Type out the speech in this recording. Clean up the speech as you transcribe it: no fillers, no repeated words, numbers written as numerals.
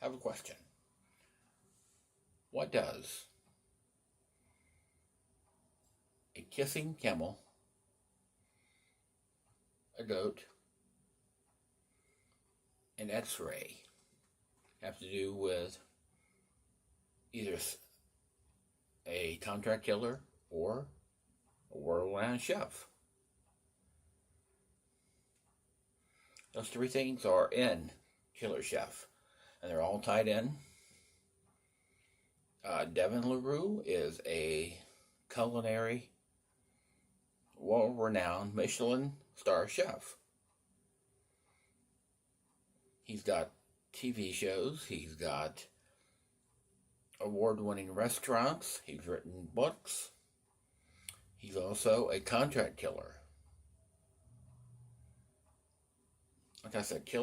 I have a question. What does a kissing camel, a goat, an X-ray have to do with either a contract killer or a world-renowned chef? Those three things are in Killer Chef, and they're all tied in. Devin LaRue is a culinary, world-renowned Michelin star chef. He's got TV shows, he's got award-winning restaurants, he's written books. He's also a contract killer. Like I said, Killer